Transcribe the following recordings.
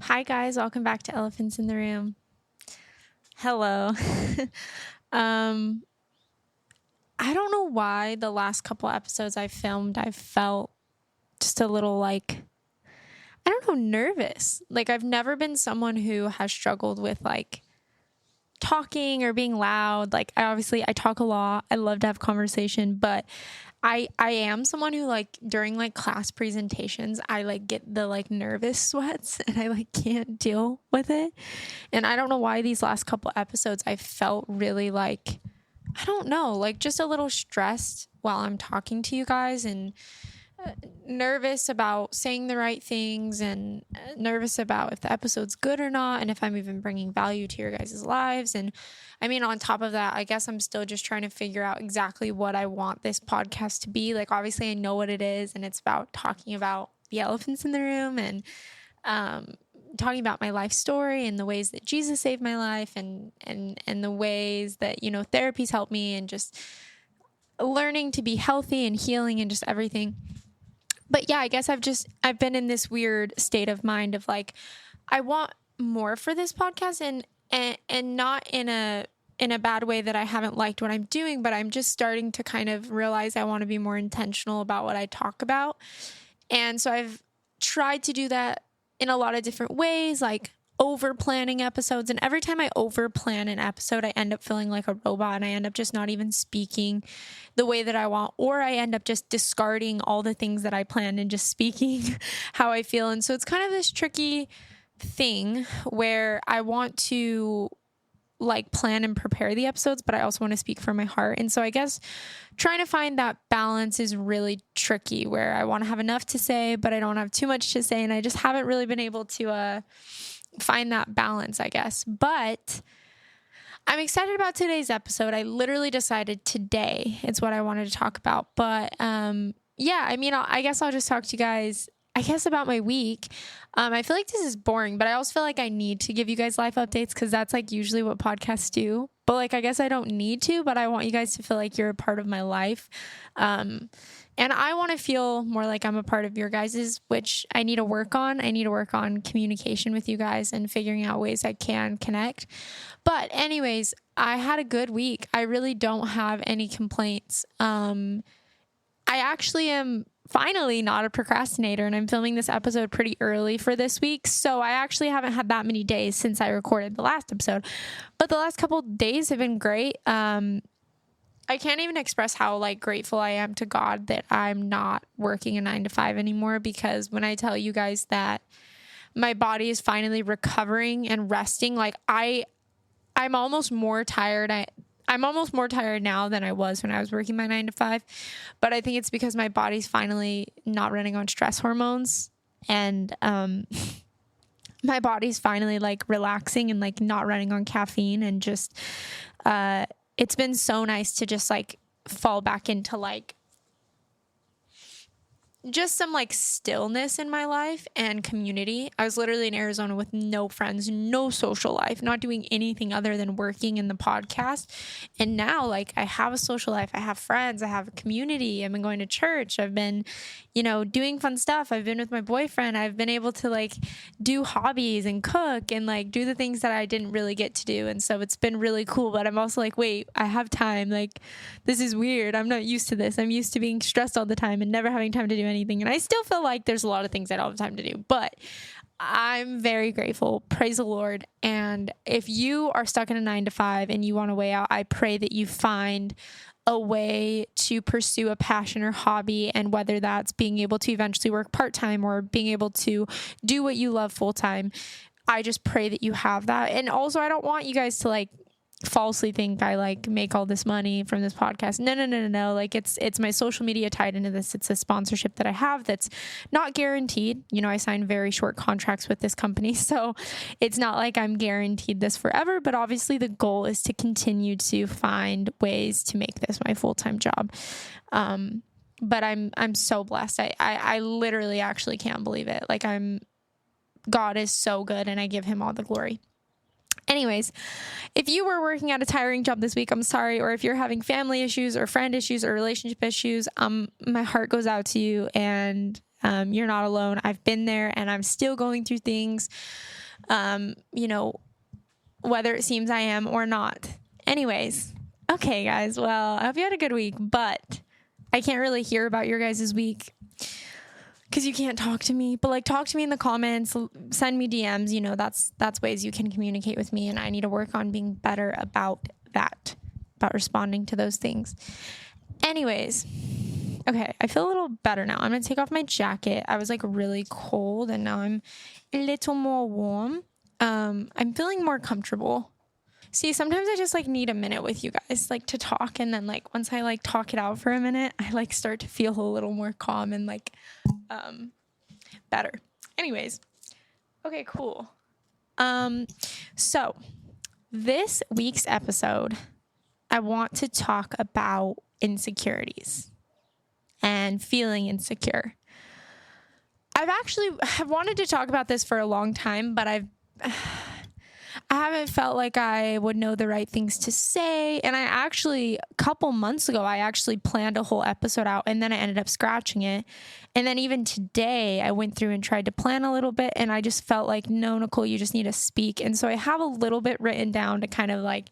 Hi guys, welcome back to Elephants in the Room. Hello. um I don't know why the last couple episodes I filmed I felt just a little I don't know, nervous. Like I've never been someone who has struggled with talking or being loud. I talk a lot. I love to have conversation, but I am someone who during class presentations, I get the nervous sweats and I can't deal with it. And I don't know why these last couple episodes I felt really I don't know, just a little stressed while I'm talking to you guys and nervous about saying the right things and nervous about if the episode's good or not and if I'm even bringing value to your guys' lives. And I mean, on top of that, I guess I'm still just trying to figure out exactly what I want this podcast to be. Obviously, I know what it is, and it's about talking about the elephants in the room and talking about my life story and the ways that Jesus saved my life and the ways that, therapy's helped me and just learning to be healthy and healing and just everything. But yeah, I guess I've been in this weird state of mind of I want more for this podcast and not in a bad way that I haven't liked what I'm doing, but I'm just starting to kind of realize I want to be more intentional about what I talk about. And so I've tried to do that in a lot of different ways, over planning episodes. And every time I over plan an episode, I end up feeling like a robot and I end up just not even speaking the way that I want, or I end up just discarding all the things that I planned and just speaking how I feel. And so it's kind of this tricky thing where I want to plan and prepare the episodes, but I also want to speak from my heart. And so I guess trying to find that balance is really tricky, where I want to have enough to say, but I don't have too much to say. And I just haven't really been able to find that balance, I guess. But I'm excited about today's episode. I literally decided today it's what I wanted to talk about. But yeah, I mean, I guess I'll just talk to you guys, about my week. I feel like this is boring, but I also feel like I need to give you guys life updates because that's usually what podcasts do. But I guess I don't need to, but I want you guys to feel like you're a part of my life. And I want to feel more like I'm a part of your guys's, which I need to work on. I need to work on communication with you guys and figuring out ways I can connect. But anyways, I had a good week. I really don't have any complaints. I actually am finally not a procrastinator, and I'm filming this episode pretty early for this week. So I actually haven't had that many days since I recorded the last episode, but the last couple of days have been great. I can't even express how grateful I am to God that I'm not working a 9-to-5 anymore, because when I tell you guys that my body is finally recovering and resting, I'm almost more tired. I'm almost more tired now than I was when I was working my 9-to-5, but I think it's because my body's finally not running on stress hormones, and my body's finally relaxing and not running on caffeine, and just it's been so nice to just fall back into just some stillness in my life and community. I was literally in Arizona with no friends, no social life, not doing anything other than working in the podcast. And now I have a social life. I have friends. I have a community. I've been going to church. I've been, doing fun stuff. I've been with my boyfriend. I've been able to do hobbies and cook and do the things that I didn't really get to do. And so it's been really cool, but I'm also wait, I have time. This is weird. I'm not used to this. I'm used to being stressed all the time and never having time to do anything. And I still feel like there's a lot of things I don't have time to do, but I'm very grateful. Praise the Lord. And if you are stuck in a 9-to-5 and you want a way out, I pray that you find a way to pursue a passion or hobby. And whether that's being able to eventually work part-time or being able to do what you love full-time, I just pray that you have that. And also, I don't want you guys to falsely think I make all this money from this podcast. No. It's my social media tied into this. It's a sponsorship that I have that's not guaranteed. I signed very short contracts with this company, so it's not I'm guaranteed this forever, but obviously the goal is to continue to find ways to make this my full-time job. But I'm so blessed. I literally actually can't believe it. God is so good, and I give him all the glory. Anyways, if you were working at a tiring job this week, I'm sorry. Or if you're having family issues or friend issues or relationship issues, my heart goes out to you. And You're not alone. I've been there and I'm still going through things, whether it seems I am or not. Anyways, okay, guys. Well, I hope you had a good week, but I can't really hear about your guys' week because you can't talk to me. But like, talk to me in the comments, send me DMs. That's ways you can communicate with me, and I need to work on being better about that, about responding to those things. Anyways, okay, I feel a little better now. I'm gonna take off my jacket. I was like really cold, and now I'm a little more warm. I'm feeling more comfortable. See, sometimes I just like need a minute with you guys, like to talk. And then like, once I like talk it out for a minute, I like start to feel a little more calm and like, better. Anyways. Okay, cool. So this week's episode, I want to talk about insecurities and feeling insecure. I've wanted to talk about this for a long time, but I haven't felt like I would know the right things to say. And a couple months ago, I actually planned a whole episode out, and then I ended up scratching it. And then even today, I went through and tried to plan a little bit, and I just felt like, no, Nicole, you just need to speak. And so I have a little bit written down to kind of like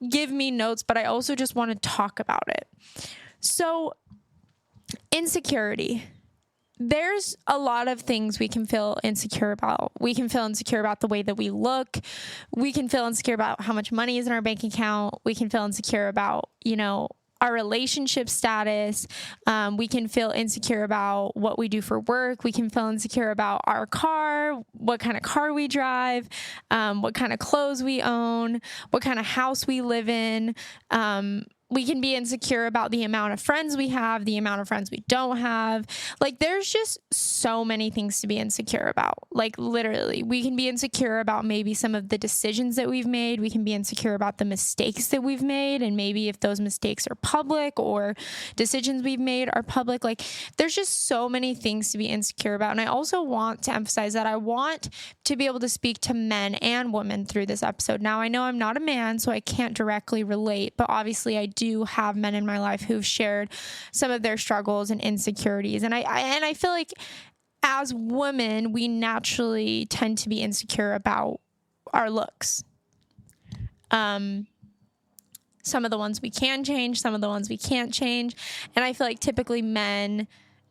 give me notes, but I also just want to talk about it. So insecurity. There's a lot of things we can feel insecure about. We can feel insecure about the way that we look. We can feel insecure about how much money is in our bank account. We can feel insecure about, our relationship status. We can feel insecure about what we do for work. We can feel insecure about our car, what kind of car we drive, what kind of clothes we own, what kind of house we live in. We can be insecure about the amount of friends we have, the amount of friends we don't have. Like, there's just so many things to be insecure about. Like, literally, we can be insecure about maybe some of the decisions that we've made. We can be insecure about the mistakes that we've made. And maybe if those mistakes are public or decisions we've made are public, like, there's just so many things to be insecure about. And I also want to emphasize that I want to be able to speak to men and women through this episode. Now, I know I'm not a man, so I can't directly relate, but obviously I do have men in my life who've shared some of their struggles and insecurities. And I feel like as women, we naturally tend to be insecure about our looks. Some of the ones we can change, some of the ones we can't change. And I feel like typically men,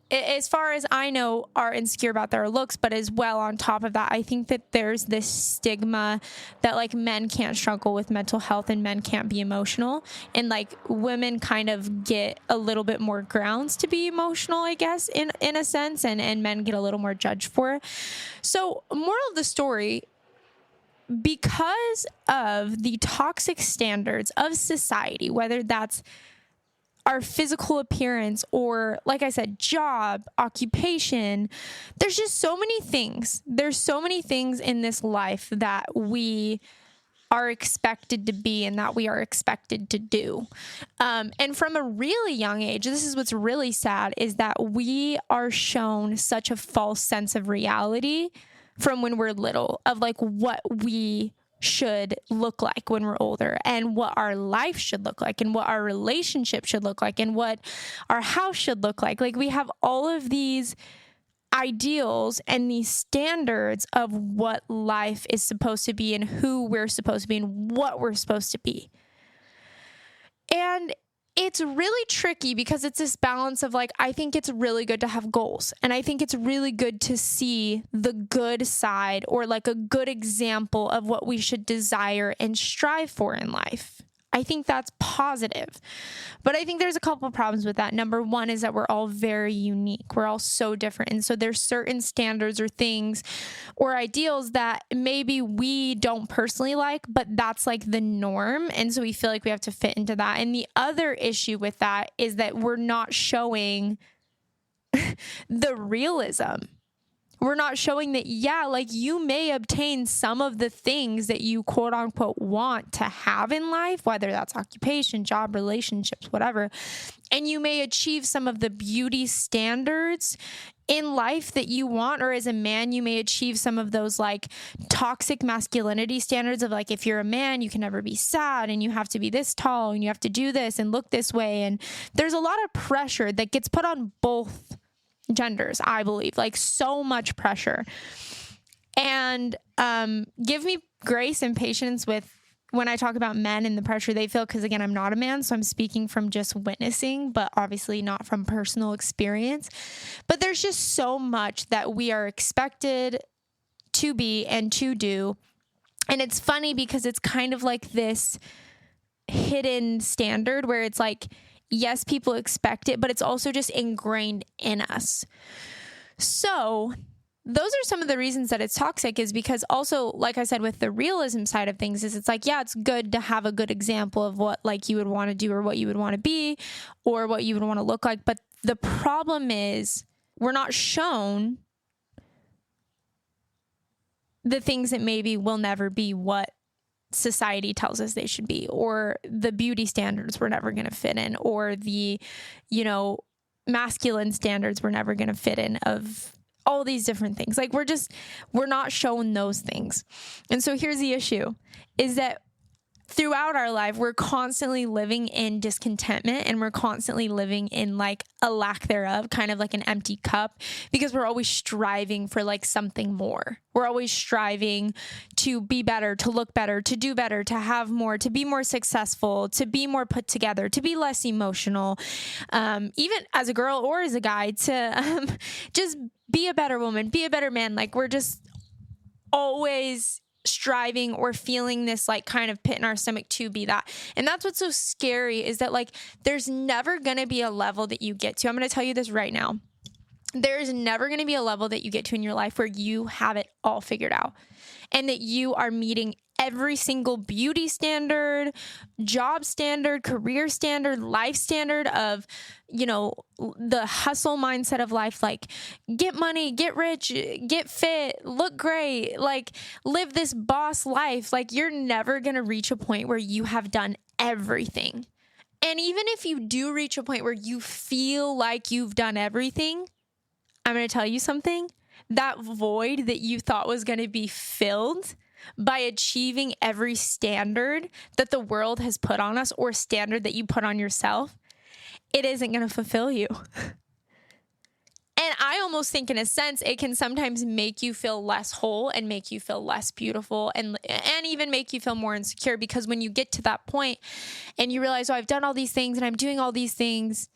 as far as I know, are insecure about their looks, but as well on top of that, I think that there's this stigma that like men can't struggle with mental health and men can't be emotional, and like women kind of get a little bit more grounds to be emotional, I guess, in a sense, and men get a little more judged for it. So, moral of the story, because of the toxic standards of society, whether that's our physical appearance or, like I said, job, occupation, there's just so many things. There's so many things in this life that we are expected to be and that we are expected to do. And from a really young age, this is what's really sad, is that we are shown such a false sense of reality from when we're little, of like what we should look like when we're older, and what our life should look like, and what our relationship should look like, and what our house should look like. Like, we have all of these ideals and these standards of what life is supposed to be and who we're supposed to be and what we're supposed to be. And it's really tricky because it's this balance of like, I think it's really good to have goals, and I think it's really good to see the good side or like a good example of what we should desire and strive for in life. I think that's positive. But I think there's a couple of problems with that. Number one is that we're all very unique. We're all so different. And so there's certain standards or things or ideals that maybe we don't personally like, but that's like the norm. And so we feel like we have to fit into that. And the other issue with that is that we're not showing the realism. We're not showing that, yeah, like you may obtain some of the things that you quote unquote want to have in life, whether that's occupation, job, relationships, whatever. And you may achieve some of the beauty standards in life that you want, or as a man, you may achieve some of those like toxic masculinity standards of like, if you're a man, you can never be sad and you have to be this tall and you have to do this and look this way. And there's a lot of pressure that gets put on both genders, I believe, like so much pressure. And give me grace and patience with when I talk about men and the pressure they feel, because again, I'm not a man, so I'm speaking from just witnessing, but obviously not from personal experience. But there's just so much that we are expected to be and to do. And it's funny because it's kind of like this hidden standard where it's like, yes, people expect it, but it's also just ingrained in us. So those are some of the reasons that it's toxic, is because also, like I said, with the realism side of things, is it's like, yeah, it's good to have a good example of what like you would want to do or what you would want to be or what you would want to look like. But the problem is we're not shown the things that maybe will never be what society tells us they should be, or the beauty standards we're never going to fit in, or the, masculine standards we're never going to fit in, of all these different things. Like we're not shown those things. And so here's the issue, is that throughout our life, we're constantly living in discontentment, and we're constantly living in like a lack thereof, kind of like an empty cup, because we're always striving for like something more. We're always striving to be better, to look better, to do better, to have more, to be more successful, to be more put together, to be less emotional, even as a girl or as a guy, to just be a better woman, be a better man. Like we're just always striving or feeling this like kind of pit in our stomach to be that. And that's what's so scary, is that like there's never going to be a level that you get to. I'm going to tell you this right now. There's never going to be a level that you get to in your life where you have it all figured out and that you are meeting every single beauty standard, job standard, career standard, life standard of, the hustle mindset of life, like get money, get rich, get fit, look great, like live this boss life. Like you're never going to reach a point where you have done everything. And even if you do reach a point where you feel like you've done everything, I'm going to tell you something. That void that you thought was going to be filled by achieving every standard that the world has put on us, or standard that you put on yourself, it isn't going to fulfill you. And I almost think in a sense, it can sometimes make you feel less whole and make you feel less beautiful, and even make you feel more insecure, because when you get to that point and you realize, oh, I've done all these things and I'm doing all these things.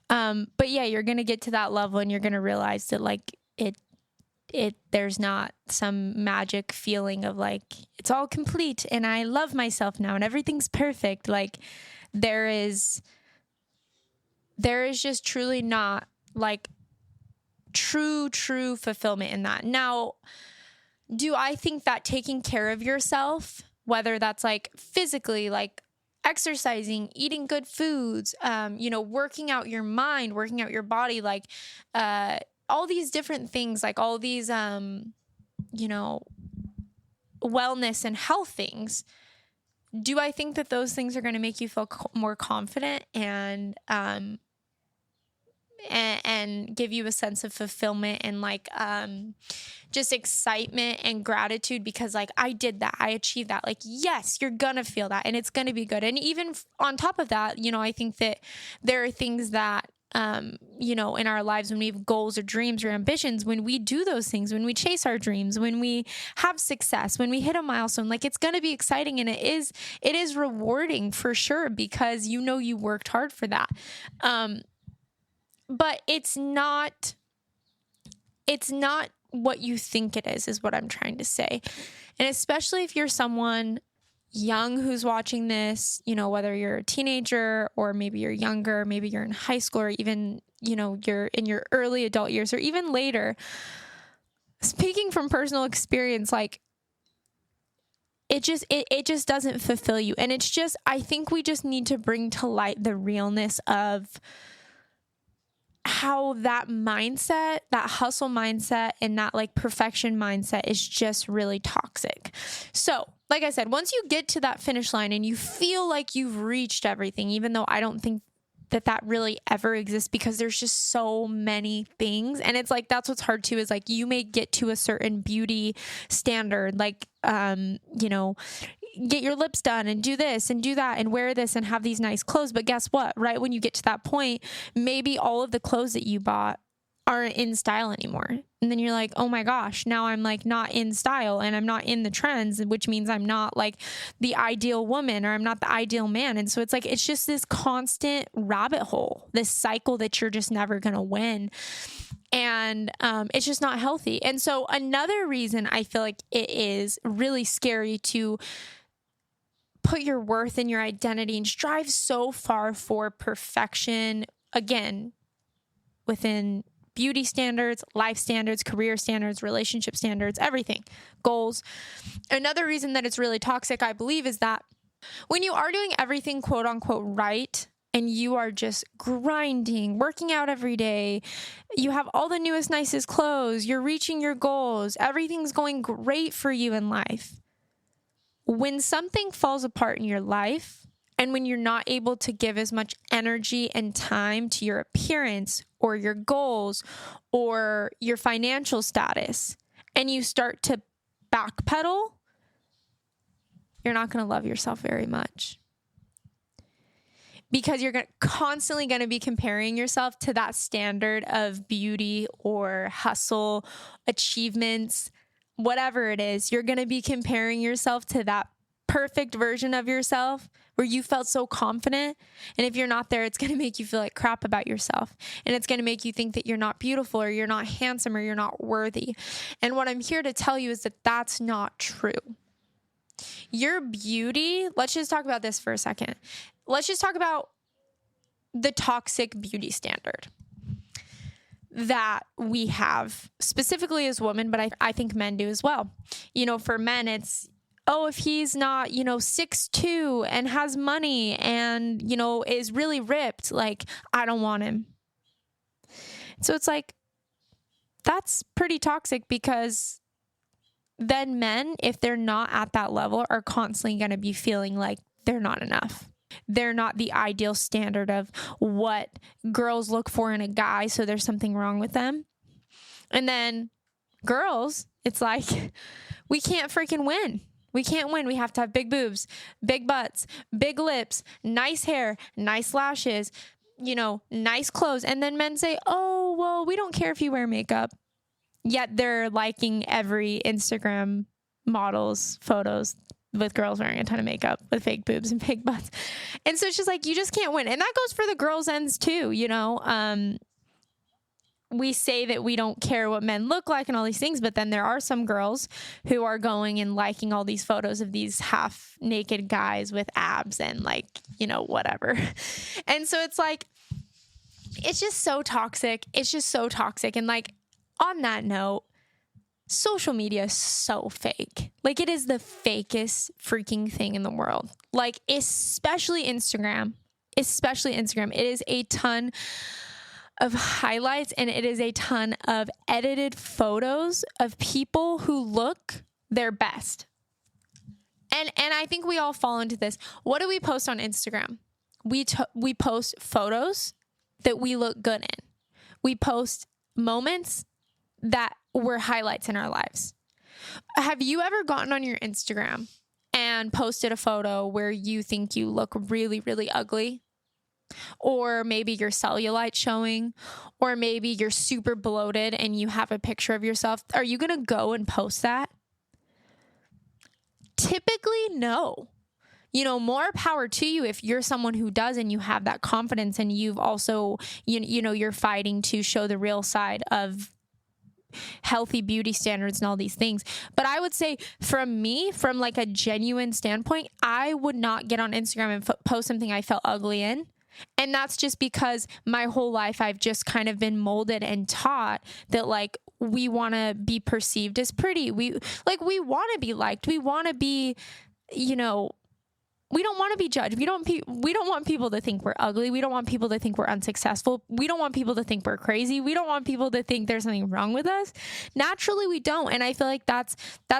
But yeah, you're going to get to that level and you're going to realize that like there's not some magic feeling of like, it's all complete and I love myself now and everything's perfect. Like there is just truly not like true fulfillment in that. Now, do I think that taking care of yourself, whether that's like physically, like exercising, eating good foods, working out your mind, working out your body, like, all these different things, like all these, wellness and health things, do I think that those things are going to make you feel more confident and give you a sense of fulfillment and like just excitement and gratitude because like I did that, I achieved that? Like, yes, you're gonna feel that and it's gonna be good. And even on top of that, I think that there are things that in our lives, when we have goals or dreams or ambitions, when we do those things, when we chase our dreams, when we have success, when we hit a milestone, like it's going to be exciting and it is rewarding for sure, because you worked hard for that. But it's not what you think it is what I'm trying to say. And especially if you're someone young who's watching this, whether you're a teenager or maybe you're younger, maybe you're in high school, or even, you're in your early adult years or even later, speaking from personal experience, like it just doesn't fulfill you. And it's just, I think we just need to bring to light the realness of how that mindset, that hustle mindset and that like perfection mindset is just really toxic. So, like I said, once you get to that finish line and you feel like you've reached everything, even though I don't think that really ever exists, because there's just so many things. And it's like, that's what's hard too, is like you may get to a certain beauty standard, like, get your lips done and do this and do that and wear this and have these nice clothes. But guess what? Right when you get to that point, maybe all of the clothes that you bought aren't in style anymore. And then you're like, oh my gosh, now I'm like not in style and I'm not in the trends, which means I'm not like the ideal woman or I'm not the ideal man. And so it's like, it's just this constant rabbit hole, this cycle that you're just never going to win. And it's just not healthy. And so another reason I feel like it is really scary to put your worth and your identity and strive so far for perfection, again, within beauty standards, life standards, career standards, relationship standards, everything, goals. Another reason that it's really toxic, I believe, is that when you are doing everything quote unquote right, and you are just grinding, working out every day, you have all the newest, nicest clothes, you're reaching your goals, everything's going great for you in life. When something falls apart in your life, and when you're not able to give as much energy and time to your appearance or your goals or your financial status, and you start to backpedal, you're not going to love yourself very much. Because you're constantly going to be comparing yourself to that standard of beauty or hustle, achievements, whatever it is. You're going to be comparing yourself to that perfect version of yourself where you felt so confident. And if you're not there, it's going to make you feel like crap about yourself. And it's going to make you think that you're not beautiful or you're not handsome or you're not worthy. And what I'm here to tell you is that that's not true. Your beauty, let's just talk about this for a second. Let's just talk about the toxic beauty standard that we have specifically as women, but I think men do as well. You know, for men, it's, oh, if he's not, 6'2" and has money and, is really ripped, like, I don't want him. So it's like, that's pretty toxic because then men, if they're not at that level, are constantly going to be feeling like they're not enough. They're not the ideal standard of what girls look for in a guy, so there's something wrong with them. And then girls, it's like, we can't freaking win. We can't win. We have to have big boobs, big butts, big lips, nice hair, nice lashes, nice clothes. And then men say, oh, well, we don't care if you wear makeup. Yet they're liking every Instagram model's photos with girls wearing a ton of makeup with fake boobs and fake butts. And so it's just like, you just can't win. And that goes for the girls' ends too, we say that we don't care what men look like and all these things, but then there are some girls who are going and liking all these photos of these half naked guys with abs and whatever. And so it's like, it's just so toxic. It's just so toxic. And like, on that note, social media is so fake. Like, it is the fakest freaking thing in the world. Like, especially Instagram. It is a ton of highlights and it is a ton of edited photos of people who look their best. And I think we all fall into this. What do we post on Instagram? We post photos that we look good in. We post moments that were highlights in our lives. Have you ever gotten on your Instagram and posted a photo where you think you look really, really ugly? Or maybe your cellulite showing, or maybe you're super bloated and you have a picture of yourself. Are you going to go and post that? Typically, no. More power to you if you're someone who does and you have that confidence and you've also, you're fighting to show the real side of healthy beauty standards and all these things. But I would say from like a genuine standpoint, I would not get on Instagram and post something I felt ugly in. And that's just because my whole life I've just kind of been molded and taught that like we want to be perceived as pretty. We want to be liked. We want to be, we don't want to be judged. We don't want people to think we're ugly. We don't want people to think we're unsuccessful. We don't want people to think we're crazy. We don't want people to think there's something wrong with us. Naturally, we don't. And I feel like that's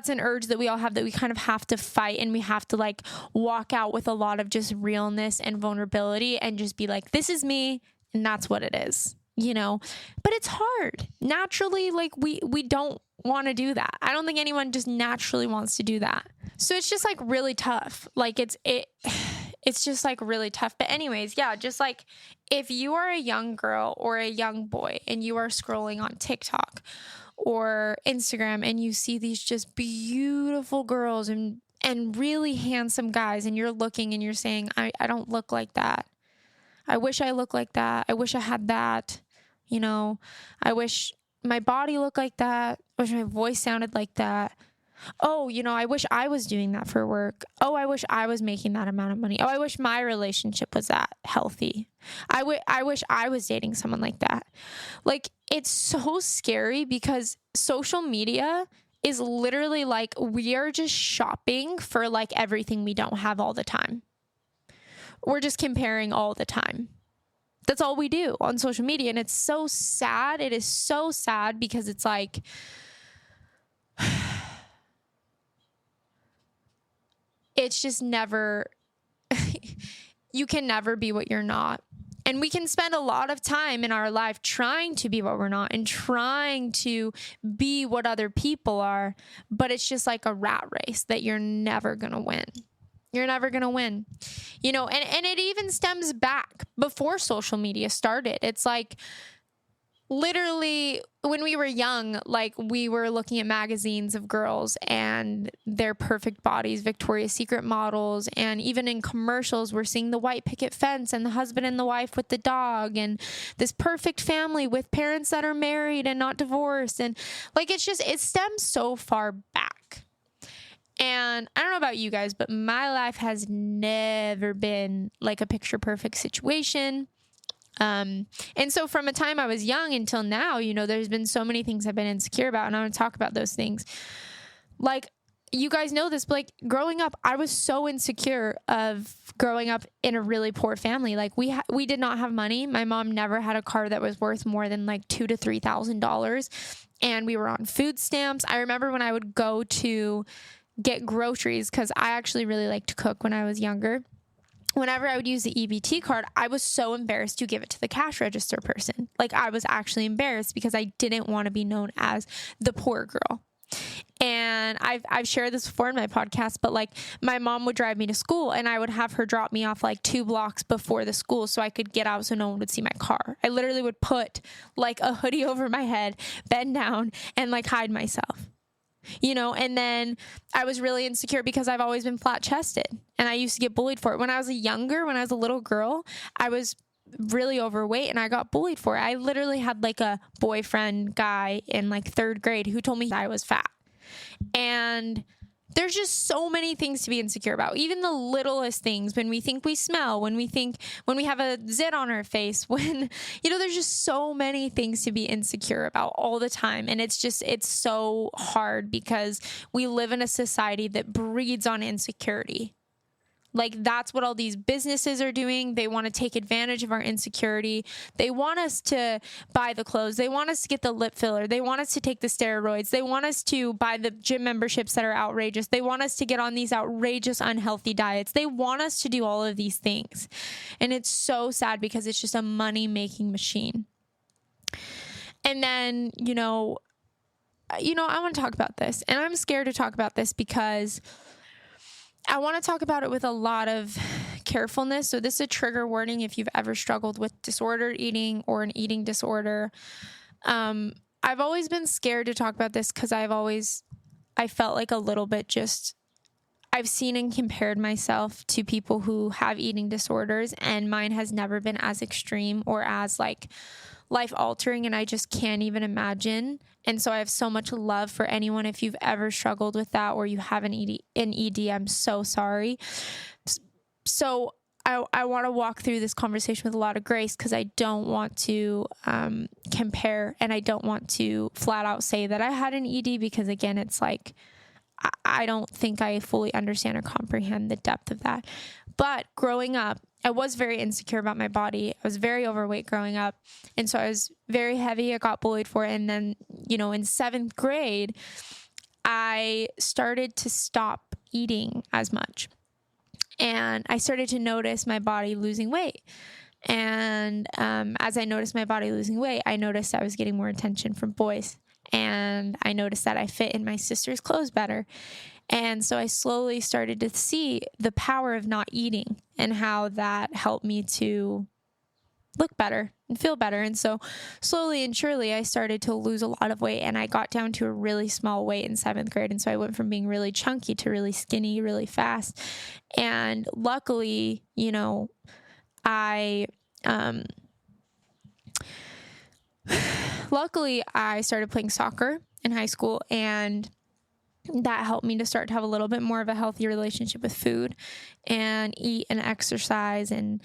an urge that we all have that we kind of have to fight, and we have to like walk out with a lot of just realness and vulnerability and just be like, this is me and that's what it is, But it's hard. Naturally, like we don't want to do that. I don't think anyone just naturally wants to do that. So it's just like really tough. Like it's just like really tough. But anyways, yeah, just like if you are a young girl or a young boy and you are scrolling on TikTok or Instagram and you see these just beautiful girls and really handsome guys, and you're looking and you're saying, I don't look like that. I wish I looked like that. I wish I had that. I wish my body looked like that. I wish my voice sounded like that. Oh, I wish I was doing that for work. Oh, I wish I was making that amount of money. Oh, I wish my relationship was that healthy. I wish I was dating someone like that. Like, it's so scary because social media is literally like we are just shopping for like everything we don't have all the time. We're just comparing all the time. That's all we do on social media. And it's so sad. It is so sad because it's like, it's just never, you can never be what you're not. And we can spend a lot of time in our life trying to be what we're not and trying to be what other people are. But it's just like a rat race that you're never going to win. You're never going to win, and it even stems back before social media started. It's like literally when we were young, like we were looking at magazines of girls and their perfect bodies, Victoria's Secret models. And even in commercials, we're seeing the white picket fence and the husband and the wife with the dog and this perfect family with parents that are married and not divorced. And like, it stems so far back. And I don't know about you guys, but my life has never been like a picture perfect situation. And so from a time I was young until now, there's been so many things I've been insecure about, and I want to talk about those things. Like, you guys know this, but like growing up, I was so insecure of growing up in a really poor family. Like we did not have money. My mom never had a car that was worth more than like $2,000 to $3,000. And we were on food stamps. I remember when I would go to get groceries, because I actually really liked to cook when I was younger. Whenever I would use the EBT card, I was so embarrassed to give it to the cash register person. Like, I was actually embarrassed because I didn't want to be known as the poor girl. And I've shared this before in my podcast, but like my mom would drive me to school and I would have her drop me off like 2 blocks before the school so I could get out so no one would see my car. I literally would put like a hoodie over my head, bend down, and like hide myself. And then I was really insecure because I've always been flat chested and I used to get bullied for it. When I was a little girl, I was really overweight and I got bullied for it. I literally had like a boyfriend guy in like 3rd grade who told me I was fat. And there's just so many things to be insecure about. Even the littlest things, when we think we smell, when we have a zit on our face, when, there's just so many things to be insecure about all the time. And it's so hard because we live in a society that breeds on insecurity. Like, that's what all these businesses are doing. They want to take advantage of our insecurity. They want us to buy the clothes. They want us to get the lip filler. They want us to take the steroids. They want us to buy the gym memberships that are outrageous. They want us to get on these outrageous, unhealthy diets. They want us to do all of these things. And it's so sad because it's just a money-making machine. And then, I want to talk about this. And I'm scared to talk about this because I want to talk about it with a lot of carefulness. So this is a trigger warning if you've ever struggled with disordered eating or an eating disorder. I've always been scared to talk about this because I felt like a little bit I've seen and compared myself to people who have eating disorders, and mine has never been as extreme or as like life altering, and I just can't even imagine. And so I have so much love for anyone. If you've ever struggled with that or you have an ED, I'm so sorry. So I want to walk through this conversation with a lot of grace because I don't want to compare, and I don't want to flat out say that I had an ED because, again, it's like I don't think I fully understand or comprehend the depth of that. But growing up, I was very insecure about my body. I was very overweight growing up. And so I was very heavy. I got bullied for it. And then, in 7th grade, I started to stop eating as much. And I started to notice my body losing weight. And as I noticed my body losing weight, I noticed I was getting more attention from boys. And I noticed that I fit in my sister's clothes better. And so I slowly started to see the power of not eating and how that helped me to look better and feel better. And so slowly and surely I started to lose a lot of weight, and I got down to a really small weight in 7th grade. And so I went from being really chunky to really skinny really fast. And luckily, I started playing soccer in high school, and that helped me to start to have a little bit more of a healthy relationship with food and eat and exercise, and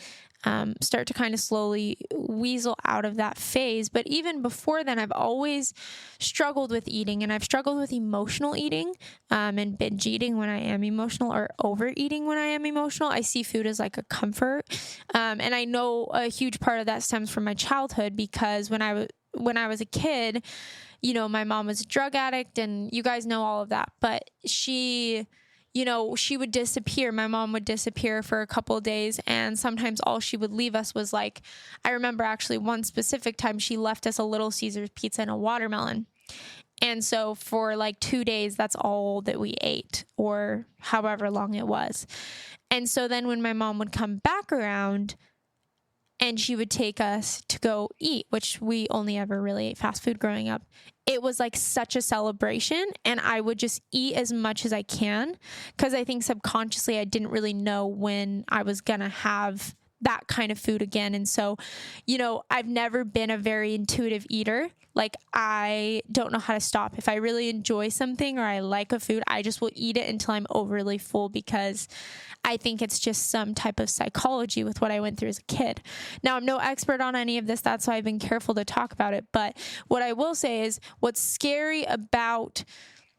start to kind of slowly weasel out of that phase. But even before then, I've always struggled with eating, and I've struggled with emotional eating and binge eating when I am emotional, or overeating when I am emotional. I see food as like a comfort. And I know a huge part of that stems from my childhood, because when I was a kid, my mom was a drug addict, and you guys know all of that. But she would disappear. My mom would disappear for a couple of days, and sometimes all she would leave us was like, I remember actually one specific time she left us a Little Caesars pizza and a watermelon. And so for like 2 days, that's all that we ate, or however long it was. And so then when my mom would come back around, and she would take us to go eat, which we only ever really ate fast food growing up, it was like such a celebration. And I would just eat as much as I can, because I think subconsciously I didn't really know when I was going to have that kind of food again. And so, I've never been a very intuitive eater. Like, I don't know how to stop. If I really enjoy something or I like a food, I just will eat it until I'm overly full, because I think it's just some type of psychology with what I went through as a kid. Now, I'm no expert on any of this. That's why I've been careful to talk about it. But what I will say is, what's scary about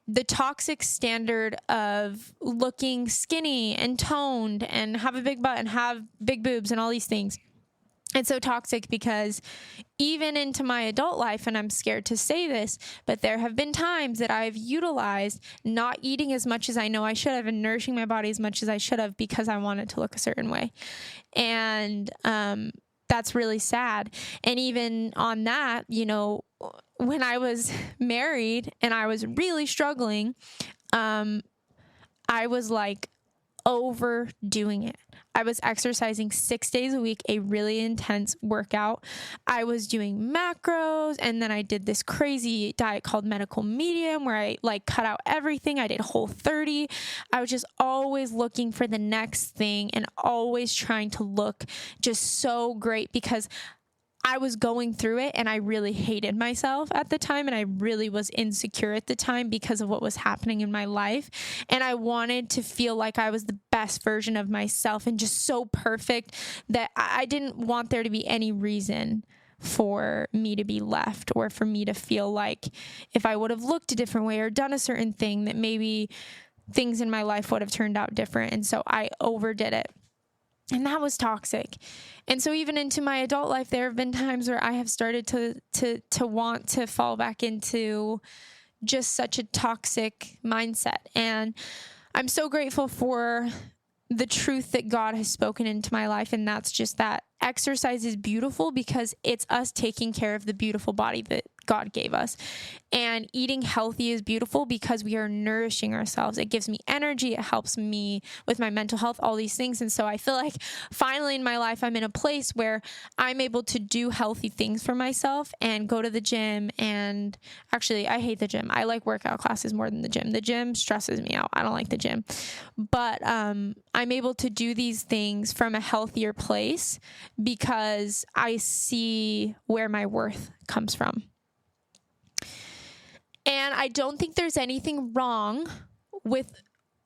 the toxic standard of looking skinny and toned and have a big butt and have big boobs and all these things, it's so toxic, because even into my adult life, and I'm scared to say this, but there have been times that I've utilized not eating as much as I know I should have, and nourishing my body as much as I should have, because I wanted to look a certain way. And that's really sad. And even on that, when I was married and I was really struggling, I was like overdoing it. I was exercising 6 days a week, a really intense workout. I was doing macros, and then I did this crazy diet called medical medium, where I like cut out everything. I did Whole30. I was just always looking for the next thing, and always trying to look just so great, because I was going through it, and I really hated myself at the time, and I really was insecure at the time because of what was happening in my life. And I wanted to feel like I was the best version of myself, and just so perfect that I didn't want there to be any reason for me to be left, or for me to feel like if I would have looked a different way or done a certain thing, that maybe things in my life would have turned out different. And so I overdid it. And that was toxic. And so even into my adult life, there have been times where I have started to want to fall back into just such a toxic mindset. And I'm so grateful for the truth that God has spoken into my life. And that's just that exercise is beautiful, because it's us taking care of the beautiful body that God gave us. And eating healthy is beautiful, because we are nourishing ourselves. It gives me energy. It helps me with my mental health, all these things. And so I feel like finally in my life, I'm in a place where I'm able to do healthy things for myself and go to the gym. And actually, I hate the gym. I like workout classes more than the gym. The gym stresses me out. I don't like the gym. But I'm able to do these things from a healthier place, because I see where my worth comes from. And I don't think there's anything wrong with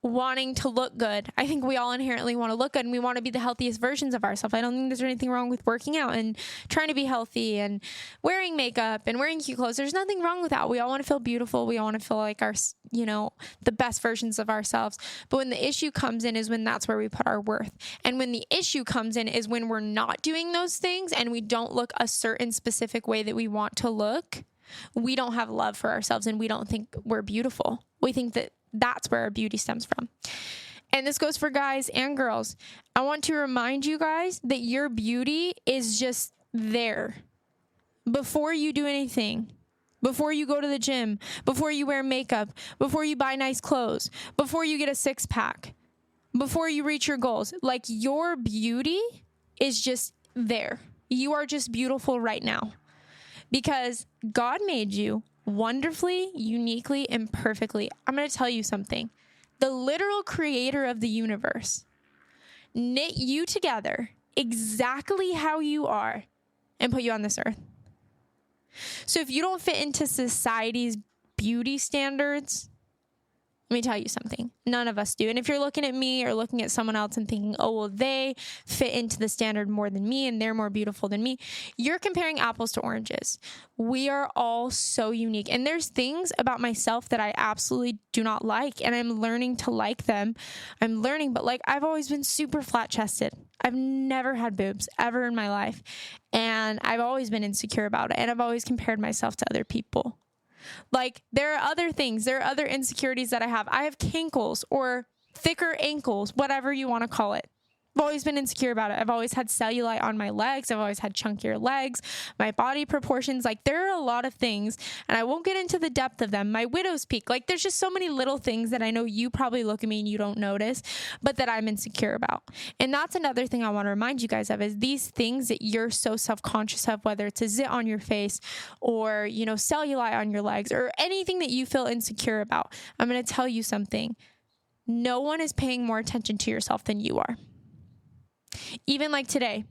wanting to look good. I think we all inherently want to look good, and we want to be the healthiest versions of ourselves. I don't think there's anything wrong with working out and trying to be healthy and wearing makeup and wearing cute clothes. There's nothing wrong with that. We all want to feel beautiful. We all want to feel like the best versions of ourselves. But when the issue comes in is when that's where we put our worth. And when the issue comes in is when we're not doing those things and we don't look a certain specific way that we want to look. We don't have love for ourselves, and we don't think we're beautiful. We think that that's where our beauty stems from. And this goes for guys and girls. I want to remind you guys that your beauty is just there. Before you do anything, before you go to the gym, before you wear makeup, before you buy nice clothes, before you get a 6-pack, before you reach your goals, like your beauty is just there. You are just beautiful right now because God made you wonderfully, uniquely, and perfectly. I'm going to tell you something. The literal creator of the universe knit you together exactly how you are and put you on this earth. So if you don't fit into society's beauty standards, let me tell you something. None of us do. And if you're looking at me or looking at someone else and thinking, oh, well, they fit into the standard more than me and they're more beautiful than me, you're comparing apples to oranges. We are all so unique. And there's things about myself that I absolutely do not like, and I'm learning to like them. I'm learning, but like I've always been super flat chested. I've never had boobs ever in my life. And I've always been insecure about it. And I've always compared myself to other people. Like there are other things, there are other insecurities that I have. I have kinkles or thicker ankles, whatever you want to call it. I've always been insecure about it. I've always had cellulite on my legs. I've always had chunkier legs, my body proportions. Like there are a lot of things, and I won't get into the depth of them. My widow's peak, like there's just so many little things that I know you probably look at me and you don't notice, but that I'm insecure about. And that's another thing I want to remind you guys of is these things that you're so self-conscious of, whether it's a zit on your face or, you know, cellulite on your legs or anything that you feel insecure about. I'm going to tell you something. No one is paying more attention to yourself than you are. Even like today,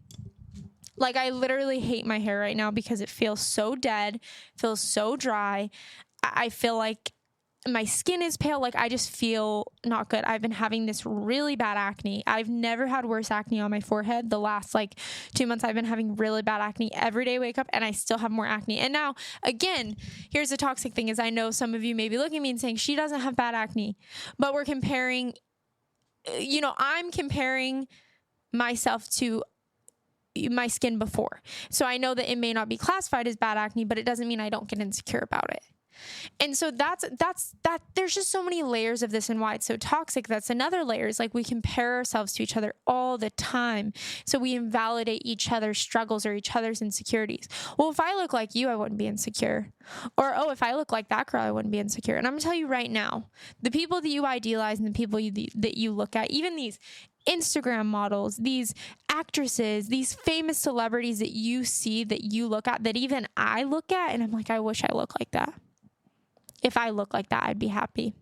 like I literally hate my hair right now because it feels so dead, feels so dry. I feel like my skin is pale. Like I just feel not good. I've been having this really bad acne. I've never had worse acne on my forehead. The last like 2 months I've been having really bad acne. Every day I wake up and I still have more acne. And now again, here's the toxic thing is I know some of you may be looking at me and saying she doesn't have bad acne, but we're comparing, you know, I'm comparing myself to my skin before. So I know that it may not be classified as bad acne, but it doesn't mean I don't get insecure about it. And so that's there's just so many layers of this and why it's so toxic. That's another layer is like we compare ourselves to each other all the time. So we invalidate each other's struggles or each other's insecurities. Well, if I look like you, I wouldn't be insecure. Or, oh, if I look like that girl, I wouldn't be insecure. And I'm going to tell you right now, the people that you idealize and the people that you look at, even these Instagram models, these actresses, these famous celebrities that you see, that you look at, that even I look at, and I'm like, I wish I looked like that. If I look like that, I'd be happy.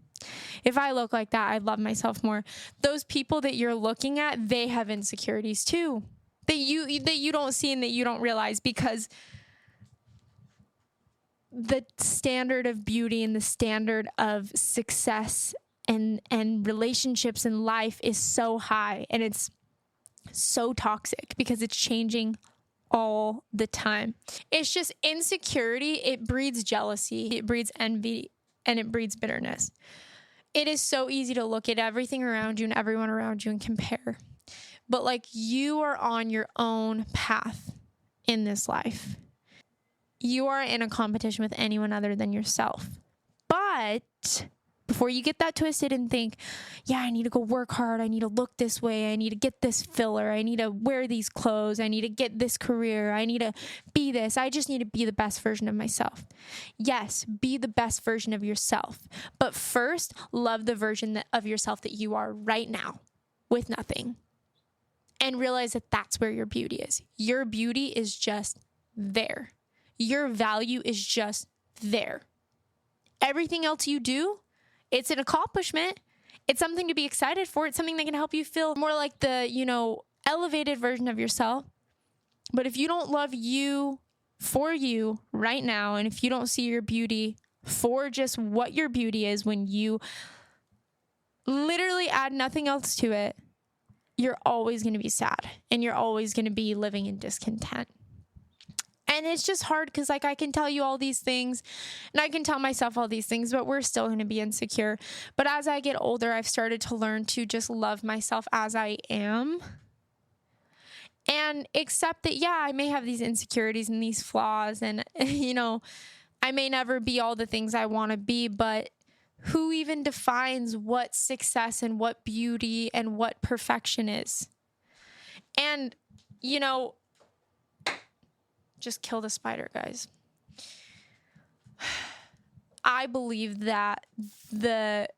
If I look like that, I'd love myself more. Those people that you're looking at, they have insecurities too, that you don't see and that you don't realize, because the standard of beauty and the standard of success and relationships in life is so high, and it's so toxic because it's changing all the time. It's just insecurity. It breeds jealousy, it breeds envy, and it breeds bitterness. It is so easy to look at everything around you and everyone around you and compare. But like, you are on your own path in this life. You are in a competition with anyone other than yourself. But before you get that twisted and think, yeah, I need to go work hard, I need to look this way, I need to get this filler, I need to wear these clothes, I need to get this career, I need to be this, I just need to be the best version of myself. Yes, be the best version of yourself. But first, love the version of yourself that you are right now with nothing. And realize that that's where your beauty is. Your beauty is just there. Your value is just there. Everything else you do, it's an accomplishment. It's something to be excited for. It's something that can help you feel more like the, elevated version of yourself. But if you don't love you for you right now, and if you don't see your beauty for just what your beauty is, when you literally add nothing else to it, you're always going to be sad, and you're always going to be living in discontent. And it's just hard because, like, I can tell you all these things and I can tell myself all these things, but we're still going to be insecure. But as I get older, I've started to learn to just love myself as I am and accept that, yeah, I may have these insecurities and these flaws, and, I may never be all the things I want to be, but who even defines what success and what beauty and what perfection is? And, just kill the spider, guys. I believe that the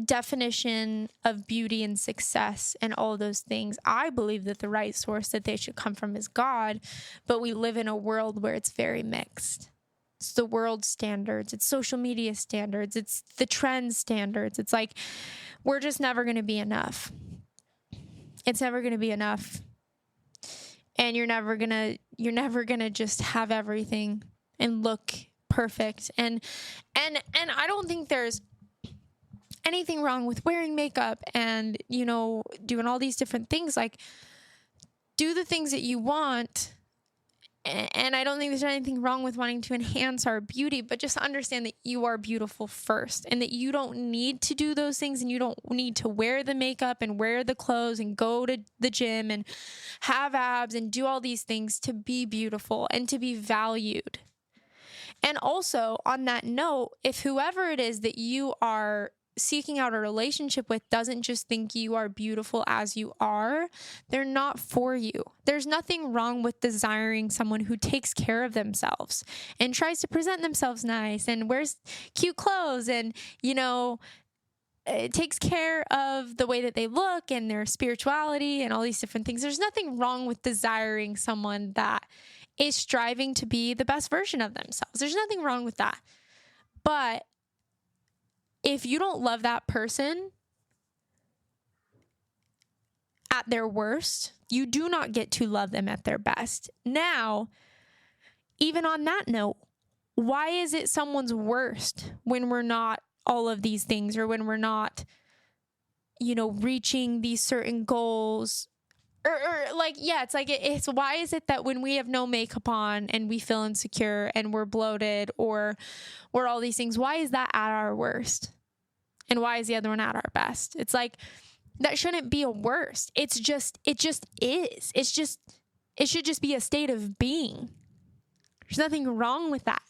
definition of beauty and success and all those things, I believe that the right source that they should come from is God, but we live in a world where it's very mixed. It's the world standards, it's social media standards, it's the trend standards. It's like, we're just never going to be enough. It's never going to be enough. And you're never going to just have everything and look perfect. And I don't think there's anything wrong with wearing makeup and, doing all these different things. Like, do the things that you want. And I don't think there's anything wrong with wanting to enhance our beauty, but just understand that you are beautiful first and that you don't need to do those things, and you don't need to wear the makeup and wear the clothes and go to the gym and have abs and do all these things to be beautiful and to be valued. And also, on that note, if whoever it is that you are seeking out a relationship with doesn't just think you are beautiful as you are, they're not for you. There's nothing wrong with desiring someone who takes care of themselves and tries to present themselves nice and wears cute clothes and, it takes care of the way that they look and their spirituality and all these different things. There's nothing wrong with desiring someone that is striving to be the best version of themselves. There's nothing wrong with that. But if you don't love that person at their worst, you do not get to love them at their best. Now, even on that note, why is it someone's worst when we're not all of these things, or when we're not, reaching these certain goals? It's why is it that when we have no makeup on and we feel insecure and we're bloated or we're all these things, why is that at our worst? And why is the other one at our best? It's like, that shouldn't be a worst. It just is. It should just be a state of being. There's nothing wrong with that.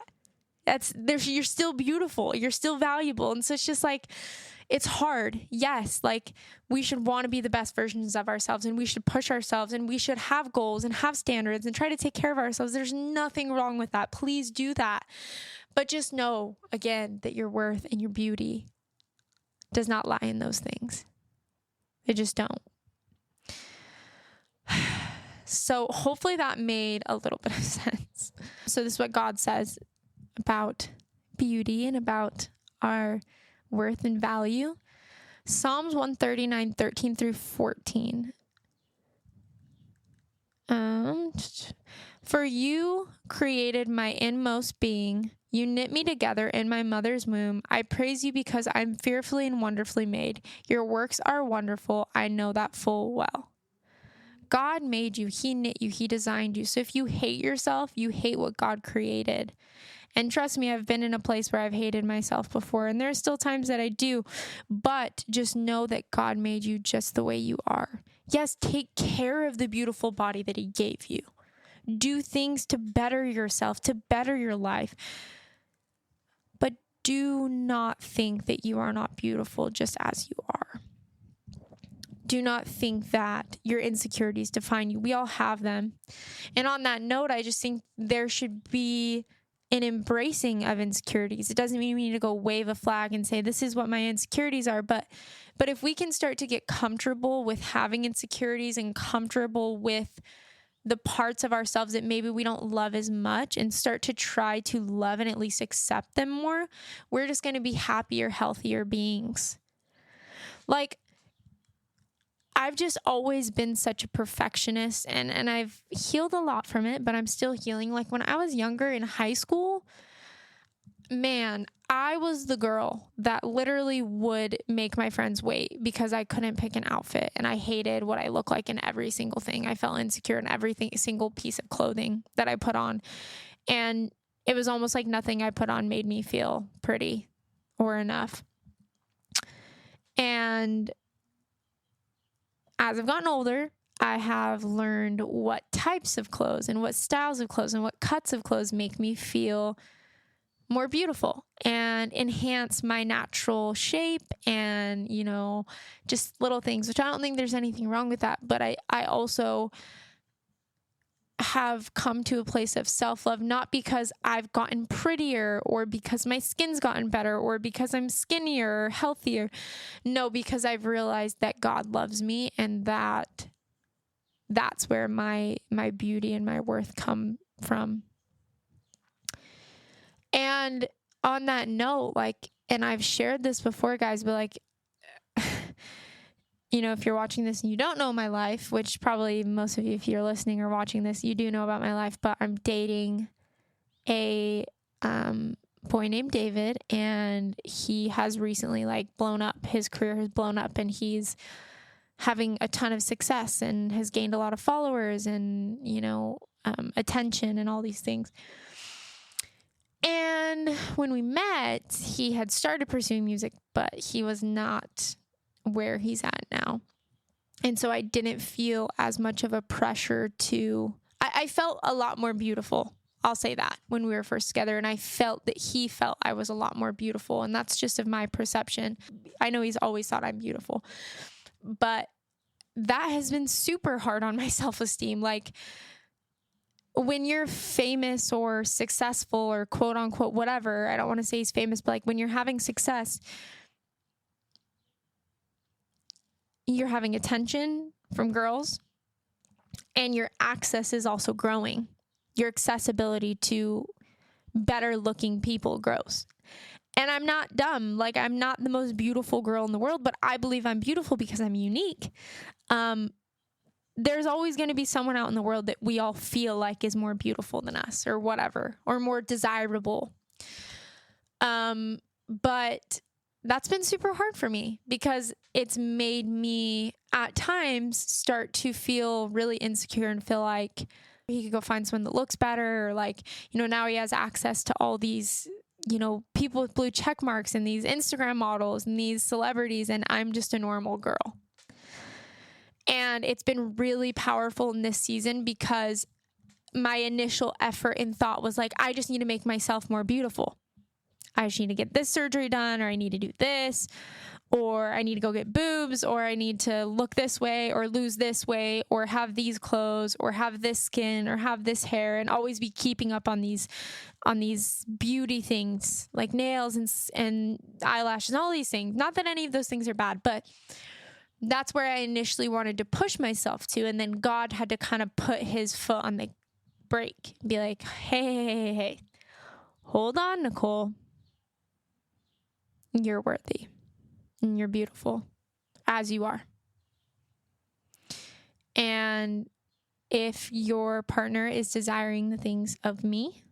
You're still beautiful. You're still valuable. And so it's just like, it's hard. Yes. Like, we should want to be the best versions of ourselves, and we should push ourselves, and we should have goals and have standards and try to take care of ourselves. There's nothing wrong with that. Please do that. But just know, again, that your worth and your beauty does not lie in those things. They just don't. So hopefully that made a little bit of sense. So this is what God says about beauty and about our worth and value. Psalms 139, 13 through 14. For you created my inmost being. You knit me together in my mother's womb. I praise you because I'm fearfully and wonderfully made. Your works are wonderful. I know that full well. God made you. He knit you. He designed you. So if you hate yourself, you hate what God created. And trust me, I've been in a place where I've hated myself before, and there are still times that I do. But just know that God made you just the way you are. Yes, take care of the beautiful body that He gave you. Do things to better yourself, to better your life. But do not think that you are not beautiful just as you are. Do not think that your insecurities define you. We all have them. And on that note, I just think there should be an embracing of insecurities. It doesn't mean we need to go wave a flag and say, this is what my insecurities are. But if we can start to get comfortable with having insecurities and comfortable with the parts of ourselves that maybe we don't love as much, and start to try to love and at least accept them more, we're just going to be happier, healthier beings. Like, I've just always been such a perfectionist, and I've healed a lot from it, but I'm still healing. Like, when I was younger in high school, man, I was the girl that literally would make my friends wait because I couldn't pick an outfit, and I hated what I looked like in every single thing. I felt insecure in every single piece of clothing that I put on, and it was almost like nothing I put on made me feel pretty or enough. And as I've gotten older, I have learned what types of clothes and what styles of clothes and what cuts of clothes make me feel more beautiful and enhance my natural shape and, just little things, which I don't think there's anything wrong with that. But I also have come to a place of self-love, not because I've gotten prettier or because my skin's gotten better or because I'm skinnier or healthier. No, because I've realized that God loves me, and that's where my beauty and my worth come from. And on that note, like, and I've shared this before, guys, but like, you know, if you're watching this and you don't know my life, which probably most of you, if you're listening or watching this, you do know about my life, but I'm dating a boy named David, and he has recently like blown up. His career has blown up, and he's having a ton of success and has gained a lot of followers and, you know, attention and all these things. And when we met, he had started pursuing music, but he was not where he's at now. And so I didn't feel as much of a pressure to, I felt a lot more beautiful. I'll say that when we were first together, and I felt that he felt I was a lot more beautiful. And that's just of my perception. I know he's always thought I'm beautiful, but that has been super hard on my self-esteem. Like, when you're famous or successful or quote unquote, whatever, I don't want to say he's famous, but like when you're having success, you're having attention from girls, and your access is also growing. Your accessibility to better looking people grows. And I'm not dumb. Like, I'm not the most beautiful girl in the world, but I believe I'm beautiful because I'm unique. There's always going to be someone out in the world that we all feel like is more beautiful than us or whatever, or more desirable. But that's been super hard for me because it's made me at times start to feel really insecure and feel like he could go find someone that looks better, or like, you know, now he has access to all these, you know, people with blue check marks and these Instagram models and these celebrities, and I'm just a normal girl. And it's been really powerful in this season because my initial effort and thought was like, I just need to make myself more beautiful. I just need to get this surgery done, or I need to do this, or I need to go get boobs, or I need to look this way or lose this way, or have these clothes, or have this skin, or have this hair, and always be keeping up on these beauty things like nails and eyelashes and all these things. Not that any of those things are bad, but that's where I initially wanted to push myself to. And then God had to kind of put his foot on the brake, be like, hey, hold on, Nicole. You're worthy and you're beautiful as you are. And if your partner is desiring the things of me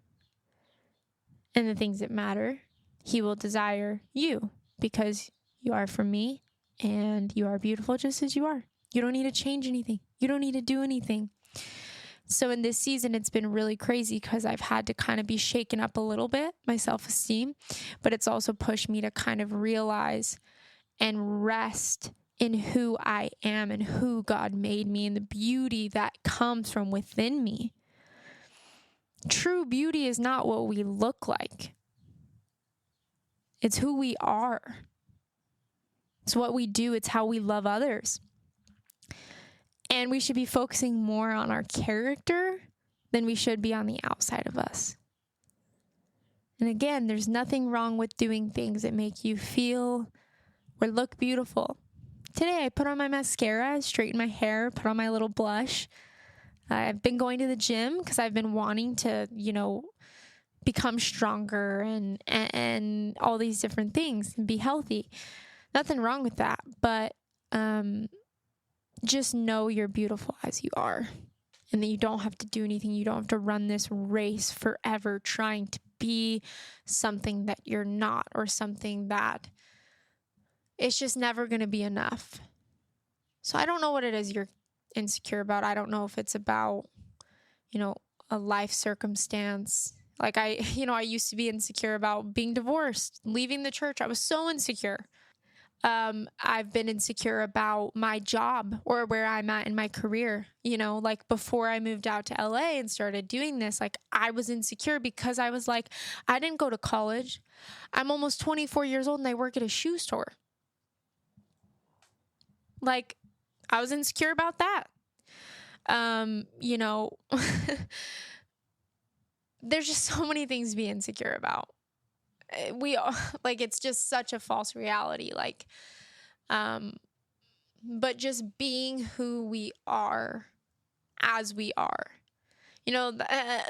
and the things that matter, he will desire you because you are from me. And you are beautiful just as you are. You don't need to change anything. You don't need to do anything. So in this season, it's been really crazy because I've had to kind of be shaken up a little bit, my self-esteem, but it's also pushed me to kind of realize and rest in who I am and who God made me and the beauty that comes from within me. True beauty is not what we look like. It's who we are. It's what we do. It's how we love others. And we should be focusing more on our character than we should be on the outside of us. And again, there's nothing wrong with doing things that make you feel or look beautiful. Today, I put on my mascara, straightened my hair, put on my little blush. I've been going to the gym because I've been wanting to, you know, become stronger and all these different things and be healthy. Nothing wrong with that, but just know you're beautiful as you are, and that you don't have to do anything. You don't have to run this race forever trying to be something that you're not, or something that it's just never going to be enough. So I don't know what it is you're insecure about. I don't know if it's about, you know, a life circumstance. Like I used to be insecure about being divorced, leaving the church. I was so insecure. I've been insecure about my job or where I'm at in my career. You know, like before I moved out to LA and started doing this, like I was insecure because I was like, I didn't go to college. I'm almost 24 years old and I work at a shoe store. Like I was insecure about that. You know, there's just so many things to be insecure about. We all, like, it's just such a false reality. Like, but just being who we are as we are. You know,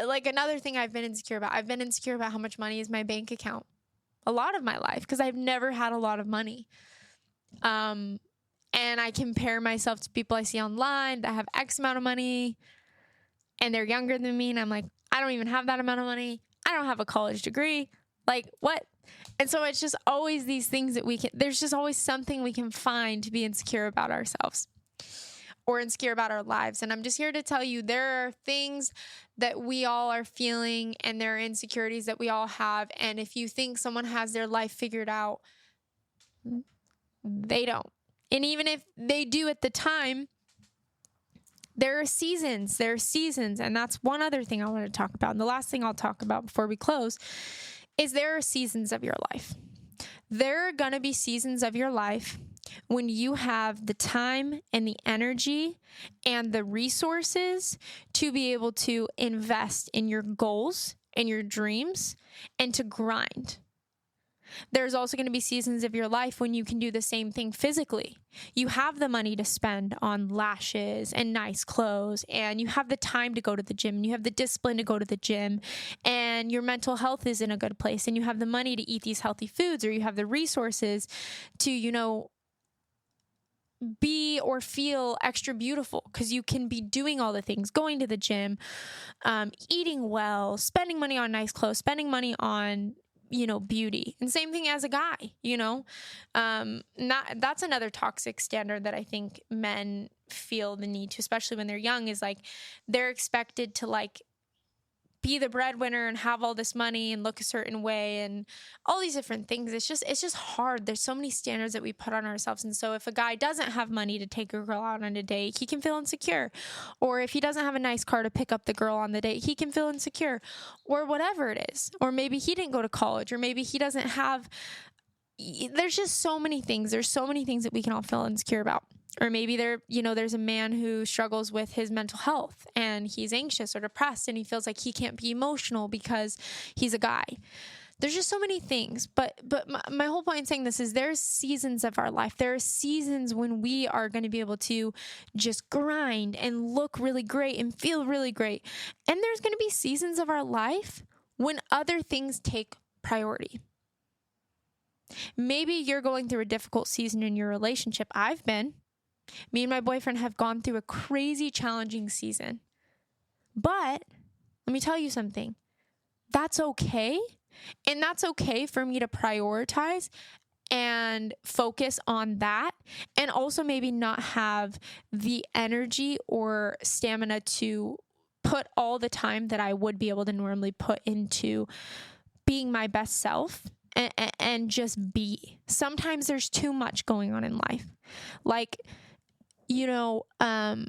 like another thing I've been insecure about how much money is my bank account a lot of my life because I've never had a lot of money. And I compare myself to people I see online that have X amount of money and they're younger than me. And I'm like, I don't even have that amount of money. I don't have a college degree. Like, what? And so it's just always these things that there's just always something we can find to be insecure about ourselves or insecure about our lives. And I'm just here to tell you, there are things that we all are feeling and there are insecurities that we all have. And if you think someone has their life figured out, they don't. And even if they do at the time, there are seasons. And that's one other thing I want to talk about. And the last thing I'll talk about before we close is there are seasons of your life. There are going to be seasons of your life when you have the time and the energy and the resources to be able to invest in your goals and your dreams and to grind. There's also going to be seasons of your life when you can do the same thing physically. You have the money to spend on lashes and nice clothes, and you have the time to go to the gym, and you have the discipline to go to the gym, and your mental health is in a good place, and you have the money to eat these healthy foods, or you have the resources to, you know, be or feel extra beautiful because you can be doing all the things, going to the gym, eating well, spending money on nice clothes, spending money on, you know, beauty. And same thing as a guy, you know, that's another toxic standard that I think men feel the need to, especially when they're young, is like they're expected to like be the breadwinner and have all this money and look a certain way and all these different things. It's just hard. There's so many standards that we put on ourselves. And so if a guy doesn't have money to take a girl out on a date, he can feel insecure. Or if he doesn't have a nice car to pick up the girl on the date, he can feel insecure, or whatever it is. Or maybe he didn't go to college, or maybe he doesn't have, there's just so many things. There's so many things that we can all feel insecure about. Or maybe there's a man who struggles with his mental health and he's anxious or depressed and he feels like he can't be emotional because he's a guy. There's just so many things. But my whole point in saying this is there's seasons of our life. There are seasons when we are going to be able to just grind and look really great and feel really great. And there's going to be seasons of our life when other things take priority. Maybe you're going through a difficult season in your relationship. I've been. Me and my boyfriend have gone through a crazy challenging season. But let me tell you something. That's okay. And that's okay for me to prioritize and focus on that. And also maybe not have the energy or stamina to put all the time that I would be able to normally put into being my best self and just be. Sometimes there's too much going on in life. Like, you know, and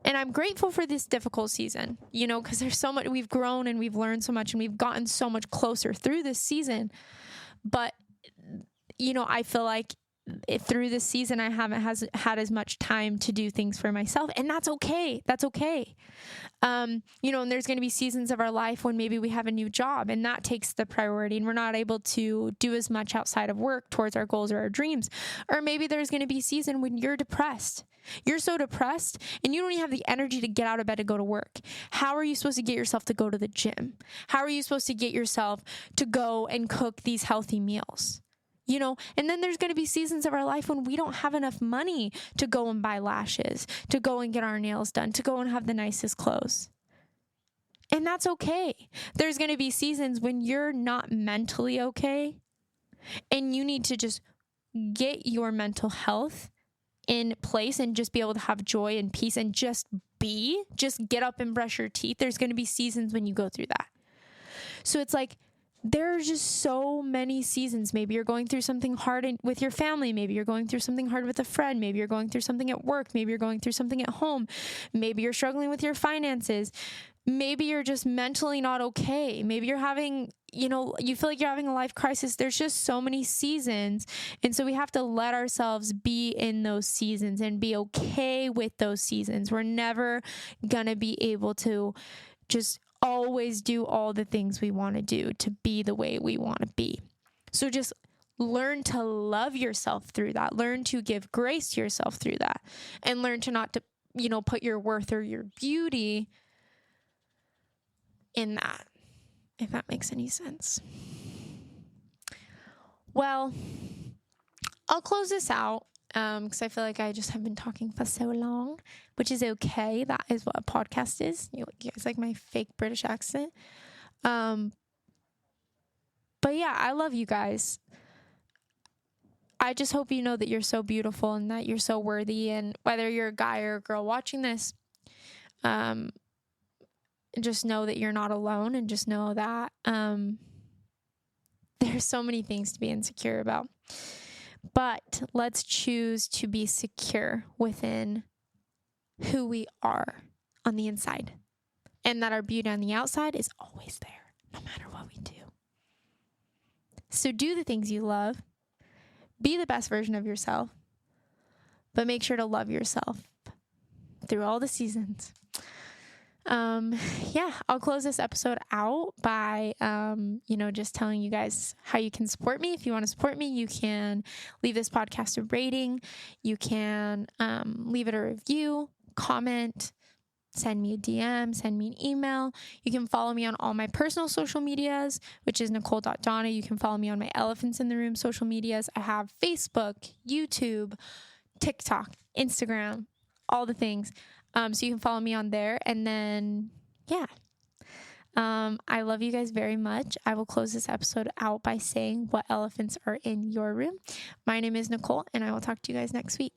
I'm grateful for this difficult season, you know, because there's so much, we've grown and we've learned so much and we've gotten so much closer through this season. But, you know, I feel like through this season, I haven't had as much time to do things for myself. And that's okay. That's okay. You know, and there's going to be seasons of our life when maybe we have a new job and that takes the priority and we're not able to do as much outside of work towards our goals or our dreams. Or maybe there's going to be a season when you're depressed. You're so depressed and you don't even have the energy to get out of bed to go to work. How are you supposed to get yourself to go to the gym? How are you supposed to get yourself to go and cook these healthy meals? You know, and then there's going to be seasons of our life when we don't have enough money to go and buy lashes, to go and get our nails done, to go and have the nicest clothes. And that's okay. There's going to be seasons when you're not mentally okay and you need to just get your mental health in place and just be able to have joy and peace and just get up and brush your teeth. There's going to be seasons when you go through that. So it's like, there are just so many seasons. Maybe you're going through something hard with your family. Maybe you're going through something hard with a friend. Maybe you're going through something at work. Maybe you're going through something at home. Maybe you're struggling with your finances. Maybe you're just mentally not okay. Maybe you're having, you feel like you're having a life crisis. There's just so many seasons. And so we have to let ourselves be in those seasons and be okay with those seasons. We're never going to be able to just always do all the things we want to do to be the way we want to be. So just learn to love yourself through that. Learn to give grace to yourself through that, and learn to not to, put your worth or your beauty in that, if that makes any sense. Well, I'll close this out because I feel like I just have been talking for so long, which is okay. That is what a podcast is. You guys like my fake British accent. But yeah, I love you guys. I just hope you know that you're so beautiful and that you're so worthy. And whether you're a guy or a girl watching this, just know that you're not alone, and just know that there's so many things to be insecure about. But let's choose to be secure within who we are on the inside, and that our beauty on the outside is always there, no matter what we do. So do the things you love, be the best version of yourself, but make sure to love yourself through all the seasons. I'll close this episode out by, just telling you guys how you can support me. If you want to support me, you can leave this podcast a rating. You can, leave it a review, comment, send me a DM, send me an email. You can follow me on all my personal social medias, which is Nicole.Donna. You can follow me on my Elephants in the Room social medias. I have Facebook, YouTube, TikTok, Instagram, all the things. So you can follow me on there. And then, I love you guys very much. I will close this episode out by saying, what elephants are in your room? My name is Nicole, and I will talk to you guys next week.